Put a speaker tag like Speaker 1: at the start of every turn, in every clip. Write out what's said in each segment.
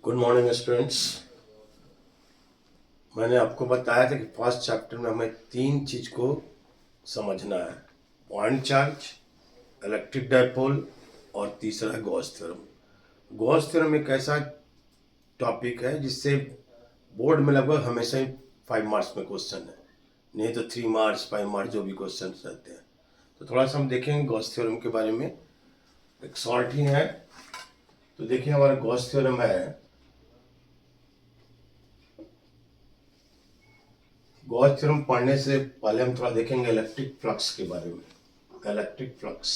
Speaker 1: Good morning students. मैंने आपको बताया था कि फर्स्ट चैप्टर में हमें तीन चीज को समझना है। पॉइंट चार्ज, इलेक्ट्रिक डायपोल और तीसरा है गॉस थ्योरम। गॉस थ्योरम एक ऐसा टॉपिक है जिससे बोर्ड में लगभग हमेशा ही 5 मार्क्स में क्वेश्चन है, नहीं तो 3 मार्क्स 5 मार्क्स जो भी क्वेश्चन रहते हैं। तो थोड़ा सा हम देखेंगे गॉस थ्योरम के बारे में। एक शॉर्ट ही है, तो देखिए हमारा गॉस थ्योरम है। गॉस थ्योरम पढ़ने से पहले हम थोड़ा देखेंगे इलेक्ट्रिक फ्लक्स के बारे में। इलेक्ट्रिक फ्लक्स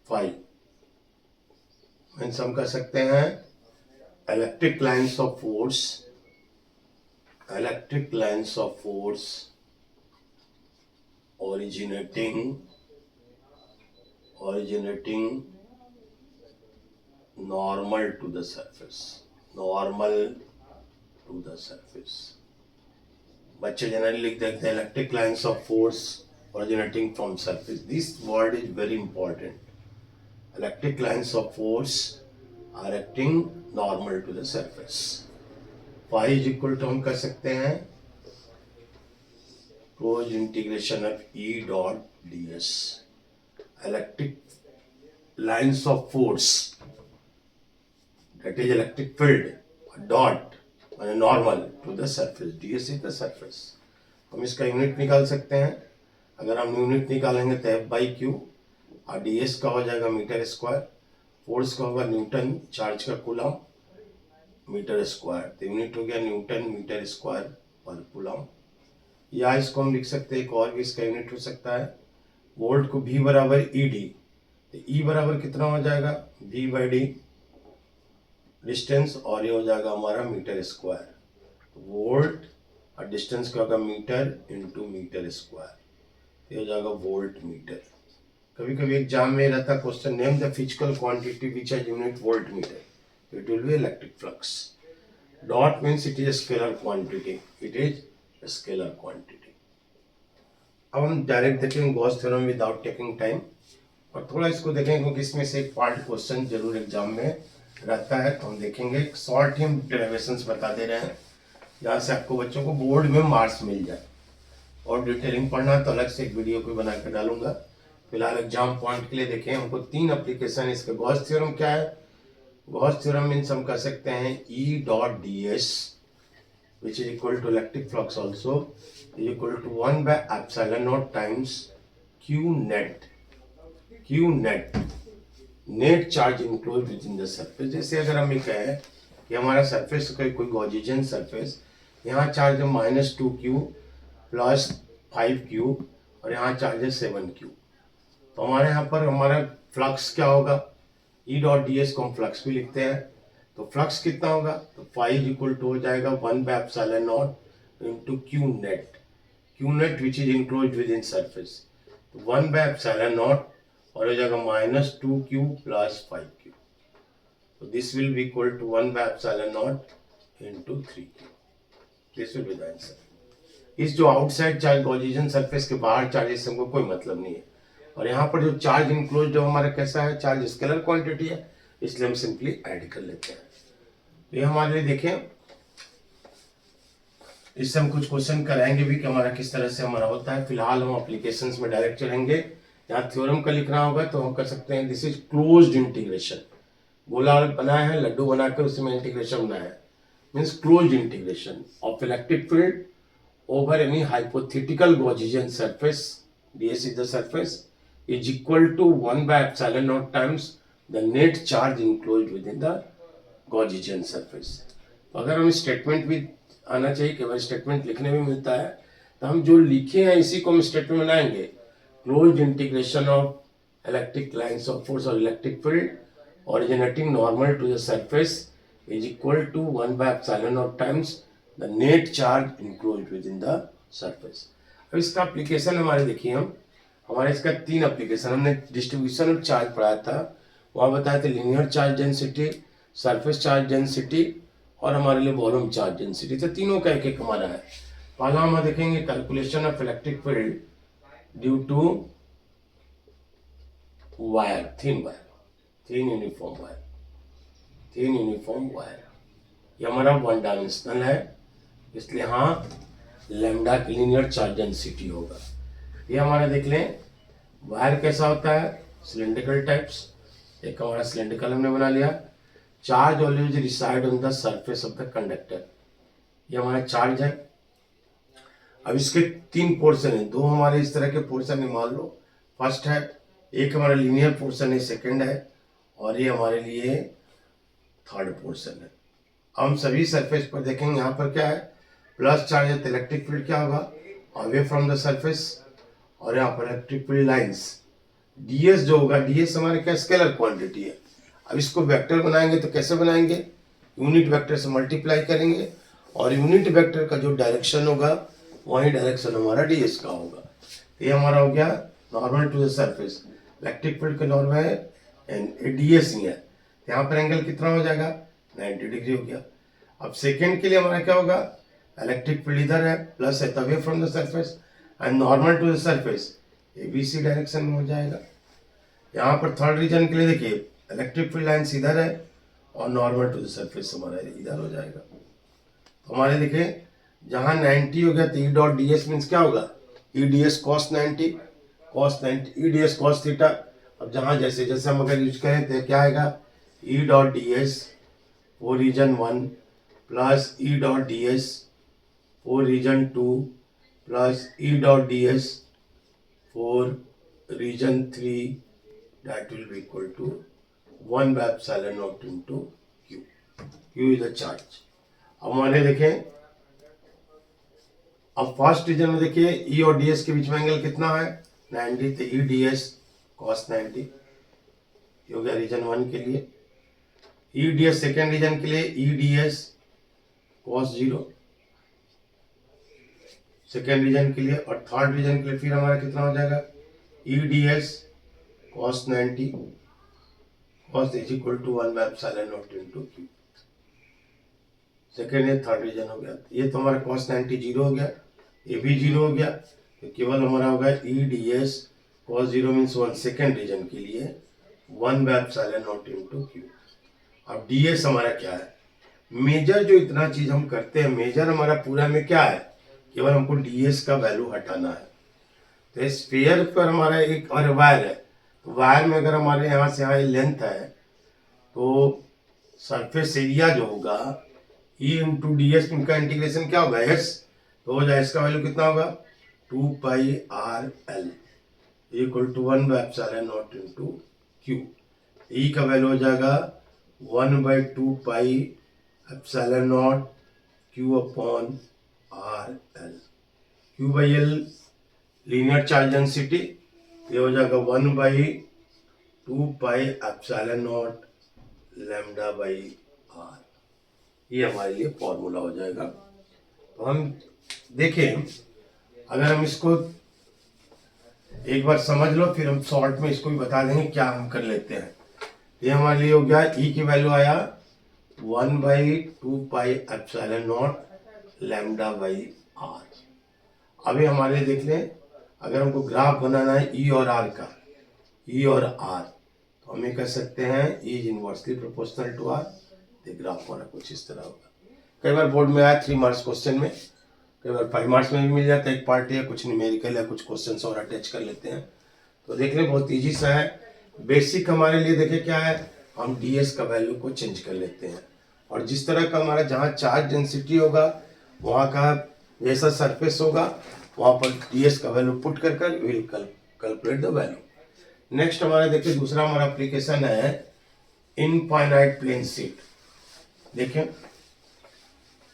Speaker 1: फाइव मीन्स हम कह सकते हैं electric lines of force. Electric lines of force originating normal to the surface, normal to the surface। बच्चे जनरली लिख देते हैं electric lines of force originating from surface। This word is very important. Electric lines of force are acting normal to the surface। phi is equal to हम कह सकते हैं closed integration of E dot ds। Electric lines of force that is electric field dot माने normal to the surface, ds is the surface. हम इसका unit निकाल सकते हैं। अगर हम यूनिट निकालेंगे तो F बाई क्यू और ds का हो जाएगा मीटर स्क्वायर, फोर्स का होगा न्यूटन, चार्ज का कूलम, मीटर स्क्वायर। तो यूनिट हो गया न्यूटन मीटर स्क्वायर पर कूलम। या इसको हम लिख सकते हैं, एक और भी इसका यूनिट हो सकता है, वोल्ट को V बराबर ई डी। तो E बराबर कितना हो जाएगा, V बाई डी डिस्टेंस, और ये हो जाएगा हमारा मीटर स्क्वायर। वोल्ट और डिस्टेंस का होगा मीटर इंटू मीटर स्क्वायर, ये हो जाएगा वोल्ट मीटर। कभी कभी एग्जाम में रहता question, name the physical quantity which has unit volt meter, it will be electric flux. Dot means it is scalar quantity, it is scalar quantity. अब हम direct देखेंगे Gauss theorem without taking time, और थोड़ा इसको देखेंगे क्योंकि इसमें से एक पार्ट क्वेश्चन जरूर एग्जाम में रहता है। तो हम देखेंगे, शॉर्ट ही हम डेरिवेशंस बता दे रहे हैं जहाँ से आपको बच्चों को बोर्ड में मार्क्स मिल जाए। और डिटेलिंग पढ़ना तो अलग से एक वीडियो को बना कर डालूंगा। फिलहाल एग्जाम पॉइंट के लिए देखें, हमको तीन एप्लीकेशन इसका। गॉस थ्योरम क्या है, गॉस थ्योरम मीन्स हम कह सकते हैं E dot D S which is equal to electric flux also is equal to 1 by epsilon naught times Q net. Q net, net charge enclose with in the surface. जैसे अगर हम ये कहें कि हमारा सरफेस कोई गॉसियन सरफेस, यहाँ charge है -2q प्लस 5q और यहाँ चार्ज है 7q। तो हमारे यहाँ पर हमारा फ्लक्स क्या होगा, E डॉट डी एस को हम फ्लक्स भी लिखते हैं। तो फ्लक्स कितना होगा, तो फाइव इक्वल टू हो जाएगा 1 by epsilon not into Q net which is enclose with in surface. तो 1 बाय एप्सिलॉन नॉट और हो जाएगा -2q प्लस 5q। तो this will be equal to 1 by epsilon not into 3q। This will be the answer. इस जो outside charge Gaussian surface के बाहर charges से हमको कोई मतलब नहीं है, और यहाँ पर जो चार्ज इनक्लोज जो हमारा कैसा है, चार्ज स्केलर क्वांटिटी है, इसलिए हम सिंपली ऐड कर लेते हैं। तो ये हमारे लिए देखें, इससे हम कुछ क्वेश्चन कराएंगे भी कि हमारा किस तरह से हमारा होता है। फिलहाल हम एप्लीकेशंस में डायरेक्ट चलेंगे। यहाँ थ्योरम का लिखना होगा तो हम कर सकते हैं, दिस इज क्लोज्ड इंटीग्रेशन। गोला बनाया है, लड्डू बनाकर उसमें इंटीग्रेशन बनाया है, means closed integration of electric field over any hypothetical Gaussian surface, ds is the surface, is equal to 1 by epsilon naught times the net charge enclosed within the Gaussian surface। तो अगर हम statement भी आना चाहिए, केवल statement लिखने में मिलता है, तो हम जो लिखे हैं इसी को हम स्टेटमेंट बनाएंगे। Closed integration of electric lines of force और electric field originating normal to the surface is equal to 1 by epsilon naught times the net charge enclosed within the surface। अब इसका एप्लीकेशन हमारे देखिए, हमारे इसका तीन एप्लीकेशन, हमने डिस्ट्रीब्यूशन ऑफ चार्ज पढ़ाया था, वहाँ बताया था linear charge density, surface charge density और हमारे लिए वॉल्यूम चार्ज डेंसिटी। तो तीनों का एक एक हमारा है। पहला हम देखेंगे calculation of electric field due to wire, thin wire. Thin uniform wire, thin uniform wire, ये हमारा वन डायमेंशनल है, इसलिए हाँ लैम्डा की लीनियर चार्ज डेंसिटी होगा। ये हमारा देख लें वायर कैसा होता है, सिलेंड्रिकल टाइप्स। एक हमारा सिलेंड्रिकल हमने बना लिया। Charge always reside on the surface of the conductor, ये हमारा चार्ज है। अब इसके तीन पोर्शन है, दो हमारे इस तरह के पोर्शन है मान लो, फर्स्ट है, एक हमारा लीनियर पोर्शन है सेकंड है, और ये हमारे लिए थर्ड पोर्शन है। हम सभी सरफेस पर देखेंगे यहाँ पर क्या है, प्लस चार्ज है तो इलेक्ट्रिक फील्ड क्या होगा, अवे फ्रॉम द सरफेस, और यहाँ पर इलेक्ट्रिक फील्ड लाइंस। डीएस जो होगा, डीएस हमारे क्या स्केलर क्वांटिटी है। अब इसको वेक्टर बनाएंगे तो कैसे बनाएंगे, यूनिट वेक्टर से मल्टीप्लाई करेंगे, और यूनिट वेक्टर का जो डायरेक्शन होगा वही डायरेक्शन हमारा डीएस का होगा। ये हमारा हो गया normal to the surface, electric field का नॉर्मल है डीएस ही है, यहाँ पर एंगल कितना हो जाएगा 90 डिग्री हो गया। अब सेकेंड के लिए हमारा क्या होगा, इलेक्ट्रिक फील्ड इधर है, प्लस है away from the surface and normal to the surface, ABC direction में हो जाएगा। यहाँ पर थर्ड रीजन के लिए देखिए इलेक्ट्रिक फील्ड लाइन्स इधर है और नॉर्मल टू द सरफेस हमारा इधर हो जाएगा। तो हमारे देखिए जहाँ 90 हो गया तो E dot D S means क्या होगा, E D S cos 90, cos 90 ई डी एस कॉस थीटा। अब जहाँ जैसे जैसे हम अगर यूज करें तो क्या आएगा, E dot D S for region 1 plus E dot D S for region 2 plus E dot D S for region 3, that will be equal to 1 by epsilon naught into q. q is the charge. अब हमारे देखें, अब first reason में देखिए ई और D S के बीच में angle कितना है 90, तो ई डी एस कॉस 90 हो गया रीजन 1 के लिए। E D S second region के लिए E D S cos 0 second region के लिए, और थर्ड रीजन के लिए फिर हमारा कितना हो जाएगा E D S cos 90 cos is equal to 1 by epsilon naught into q। Second है थर्ड रीजन हो गया, ये तो हमारा cos 90 जीरो हो गया, ये भी जीरो हो गया, तो केवल हमारा होगा E D S cos 0 means 1 second region के लिए 1 by epsilon naught into q। अब डी एस हमारा क्या है, मेजर जो इतना चीज हम करते हैं, मेजर हमारा पूरा में क्या है, केवल हमको डी एस का वैल्यू हटाना है। तो स्फीयर पर हमारा एक और वायर है, वायर में अगर हमारे यहाँ से यहाँ लेंथ है तो सरफेस एरिया जो होगा ई इंटू डी एस इनका इंटीग्रेशन क्या होगा एस, तो हो जाए इसका वैल्यू कितना होगा 2 pi R L equal to 1 by epsilon not into Q. E का वैल्यू हो जाएगा 1 by 2 pi epsilon not Q upon R L. Q by L linear charge density, ये हो जाएगा 1 by 2 pi epsilon not lambda by R, ये हमारे लिए formula हो जाएगा। तो हम देखें, अगर हम इसको एक बार समझ लो फिर हम शॉर्ट में इसको भी बता देंगे क्या हम कर लेते हैं। ये हमारे लिए हो गया ई की वैल्यू आया 1 by 2 pi epsilon not lambda by R. अभी हमारे देख लें, अगर हमको ग्राफ बनाना है ई और आर का, ई और आर, तो हम ये कह सकते हैं E is inversely proportional to R. Graph हमारा कुछ इस तरह होगा। कई बार बोर्ड में आया 3 मार्क्स क्वेश्चन में, कई बार 5 मार्क्स में भी मिल जाता है, एक पार्ट या कुछ न्यूमेरिकल या कुछ क्वेश्चंस और अटैच कर लेते हैं। तो देख लें बहुत ईजी सा है। बेसिक हमारे लिए देखें क्या है, हम डीएस का वैल्यू को चेंज कर लेते हैं, और जिस तरह का हमारा जहाँ चार्ज डेंसिटी होगा वहाँ का जैसा सरफेस होगा वहाँ पर डीएस का वैल्यू पुट कर will calculate the value. Next हमारा देखिए दूसरा हमारा एप्लीकेशन है इनफाइनाइट प्लेन शीट। देखें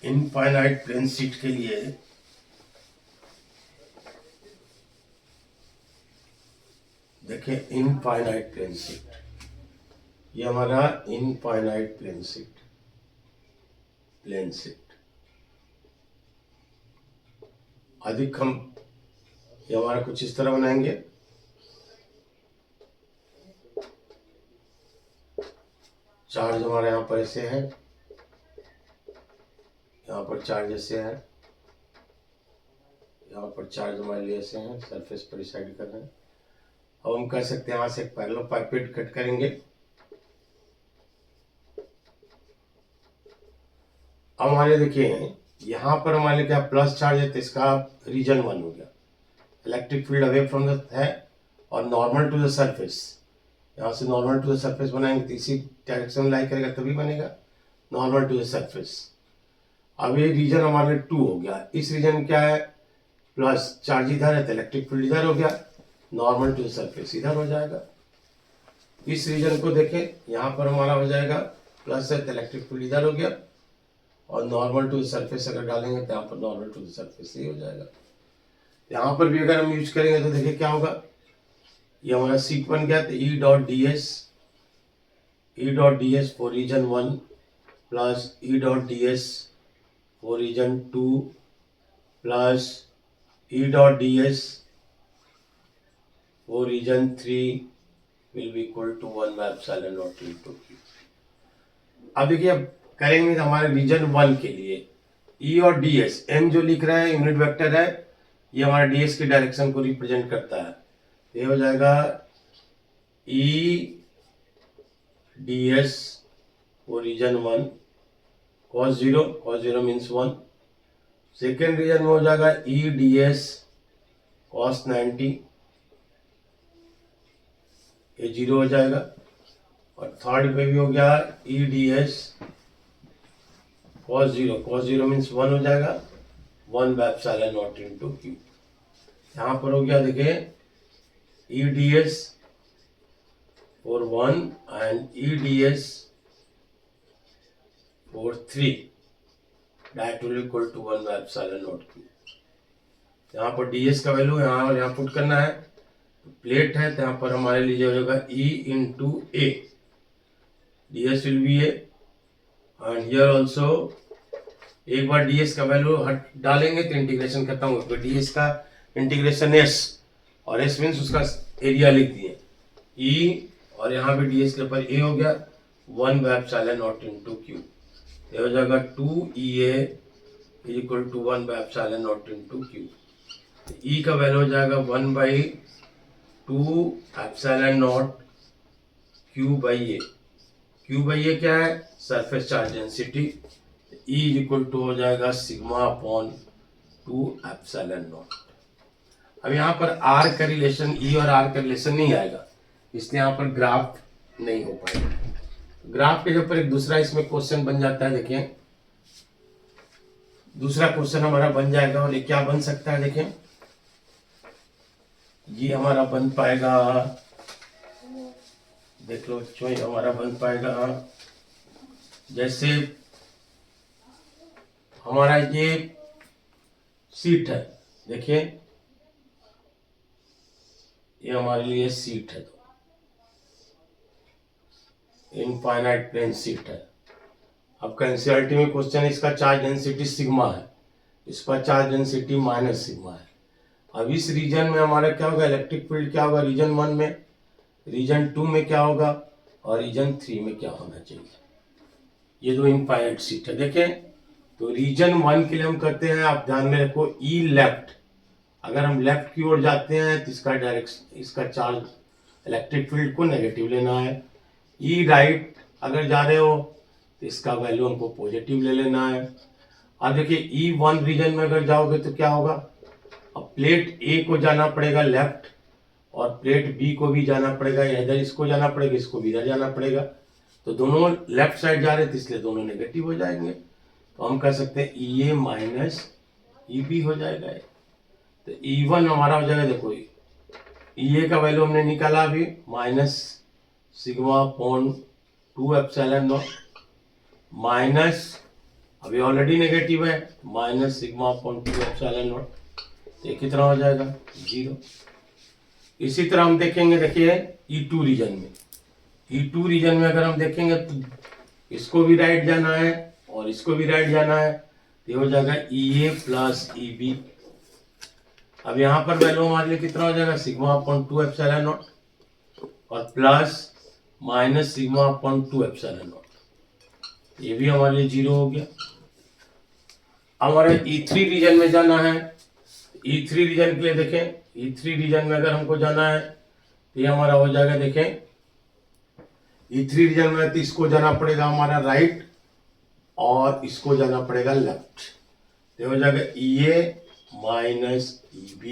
Speaker 1: इनफाइनाइट प्लेन शीट के लिए देखें इनफाइनाइट प्लेन शीट, ये हमारा इनफाइनाइट प्लेन शीट अधिक हम ये हमारा कुछ इस तरह बनाएंगे। चार्ज हमारे यहाँ पर ऐसे है, यहाँ पर चार्ज ऐसे है, यहाँ पर चार्ज हमारे लिए ऐसे हैं, सरफेस पर डिसाइड कर रहे हैं। अब हम कह सकते हैं यहाँ से एक पैरेलल पाइपेट कट करेंगे, हमारे देखिए यहाँ पर हमारे क्या प्लस चार्ज है तो इसका रीजन 1 हो गया, electric field away from the है और नॉर्मल टू द सरफेस, यहाँ से नॉर्मल टू द सरफेस बनाएंगे तो इसी डायरेक्शन में लाई करेगा तभी बनेगा नॉर्मल टू द सरफेस। अब ये रीजन हमारे 2 हो गया, इस रीजन क्या है प्लस चार्ज इधर है तो इलेक्ट्रिक फील्ड इधर हो गया, नॉर्मल टू द सरफेस इधर हो जाएगा। इस रीजन को देखें यहाँ पर हमारा हो जाएगा प्लस है तो इलेक्ट्रिक फील्ड इधर हो गया और नॉर्मल टू द सरफेस अगर डालेंगे तो यहाँ पर नॉर्मल टू द सरफेस ही हो जाएगा। यहाँ पर भी अगर हम यूज करेंगे तो देखिए क्या होगा, ये हमारा सीट बन गया तो E dot D S for region 1 plus E dot D S for region 2 plus E dot D S for region 3 will be equal to 1 by epsilon not into Q. अब देखिए अब करेंगे हमारे रीजन 1 के लिए ई और डी एस, एन जो लिख रहा है यूनिट वेक्टर है, ये हमारा डी एस की डायरेक्शन को रिप्रेजेंट करता है, ये हो जाएगा E D S for region 1 cos 0 means 1। Second region में हो जाएगा ई डी एस cos 90, ये 0 हो जाएगा। और थर्ड पे भी हो गया E D S cos 0 means 1 हो जाएगा 1 by epsilon not into Q. यहाँ पर हो गया देखिए E D S for 1 and E D S for 3 that will equal to 1 by epsilon not Q. यहाँ पर डी एस का वैल्यू यहाँ और यहाँ पुट करना है, प्लेट है तो यहाँ पर हमारे लिए हो जाएगा E into A, D S will be A and here also एक बार डी एस का वैल्यू हट डालेंगे तो इंटीग्रेशन खत्म हो गया, डी एस का इंटीग्रेशन एस और एस मीन्स उसका एरिया लिख दिए ई और यहाँ पे डी एस के ऊपर ए हो गया 1 by epsilon not into Q, ये हो जाएगा 2 E A is equal to 1 by epsilon not into Q. E का वैल्यू हो जाएगा 1 by 2 epsilon not Q by A, Q by A क्या है surface charge density, E is equal to हो जाएगा सिग्मा अपॉन 2 एप्सिलॉन नॉट। अब यहाँ पर आर का रिलेशन ई और आर का रिलेशन नहीं आएगा, इसलिए यहाँ पर ग्राफ नहीं हो पाएगा। ग्राफ के ऊपर एक दूसरा इसमें क्वेश्चन बन जाता है, देखिए दूसरा क्वेश्चन हमारा बन जाएगा और ये क्या बन सकता है, देखिए ये हमारा बन पाएगा, देख लो बच्चों ये हमारा बन पाएगा जैसे हमारा ये सीट है, देखिए ये हमारे लिए सीट है, तो इनफाइनाइट प्लेन सीट है। अब एनसीईआरटी में क्वेश्चन इसका चार्ज डेंसिटी सिग्मा है, इसका चार्ज डेंसिटी माइनस सिग्मा है। अब इस रीजन में हमारा क्या होगा, इलेक्ट्रिक फील्ड क्या होगा रीजन 1 में, रीजन 2 में क्या होगा और रीजन 3 में क्या होना चाहिए। ये दो इनफाइनाइट सीट है। देखें तो रीजन 1 के लिए हम करते हैं, आप ध्यान में रखो ई लेफ्ट, अगर हम लेफ्ट की ओर जाते हैं तो इसका डायरेक्शन, इसका चार्ज इलेक्ट्रिक फील्ड को नेगेटिव लेना है। ई राइट अगर जा रहे हो तो इसका वैल्यू हमको पॉजिटिव ले लेना है। अब देखिए E1 रीजन में अगर जाओगे तो क्या होगा, अब प्लेट ए को जाना पड़ेगा लेफ्ट और प्लेट बी को भी जाना पड़ेगा, इधर इसको जाना पड़ेगा, इसको भी इधर जाना पड़ेगा, तो दोनों लेफ्ट साइड जा रहे थे इसलिए दोनों नेगेटिव हो जाएंगे। तो हम कह सकते हैं ई ए माइनस ई बी हो जाएगा। तो E1 हमारा हो जाएगा, देखो ई ए का वैल्यू हमने निकाला अभी minus sigma upon 2 epsilon not, minus अभी ऑलरेडी नेगेटिव है minus sigma upon 2 epsilon not, तो कितना हो जाएगा 0। इसी तरह हम देखेंगे, देखिए E2 रीजन में, E2 रीजन में अगर हम देखेंगे तो इसको भी राइट जाना है और इसको भी राइट जाना है, तो ये हो जाएगा ई ए प्लस ई बी। अब यहाँ पर वैल्यू हमारे लिए कितना हो जाएगा सिग्मा अपॉन 2 एप्सिलॉन नॉट और plus minus sigma upon 2 epsilon not, ये भी हमारे लिए 0 हो गया। हमारे E3 रीजन में जाना है, E3 रीजन के लिए देखें, E3 रीजन में अगर हमको जाना है तो ये हमारा हो जाएगा, देखें E3 रीजन में तो इसको जाना पड़ेगा हमारा राइट और इसको जाना पड़ेगा लेफ्ट, तो हो जाएगा EA माइनस EB,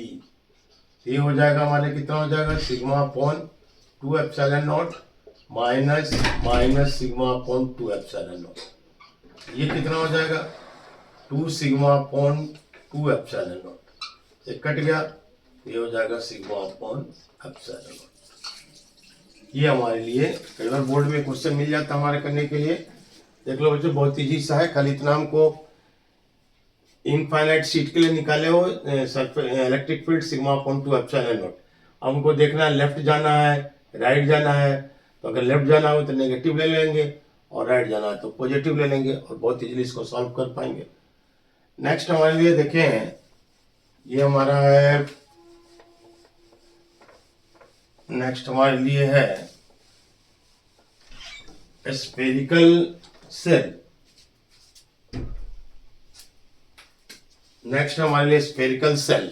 Speaker 1: ये हो जाएगा हमारे कितना हो जाएगा sigma upon 2 epsilon not minus minus sigma upon 2 epsilon not, ये कितना हो जाएगा 2 सिग्मा अपॉन 2 एप्सिलॉन नॉट, ये कट गया, ये हो जाएगा सिग्मा अपॉन एप्सिलॉन नॉट। ये हमारे लिए कई बार बोर्ड में क्वेश्चन मिल जाता हमारे करने के लिए। देख लो बच्चों, बहुत इजी सा है, खाली इतना हमको इनफाइनाइट शीट के लिए निकाले हो electric field sigma upon 2 epsilon not. हमको देखना है लेफ्ट जाना है राइट जाना है, तो अगर लेफ्ट जाना हो तो नेगेटिव ले लेंगे और राइट जाना है तो पॉजिटिव ले लेंगे और बहुत इजीली इसको सॉल्व कर पाएंगे। नेक्स्ट हमारे लिए देखें, ये हमारा है, नेक्स्ट हमारे लिए है स्फेरिकल सेल। नेक्स्ट हमारे लिए स्फेरिकल सेल।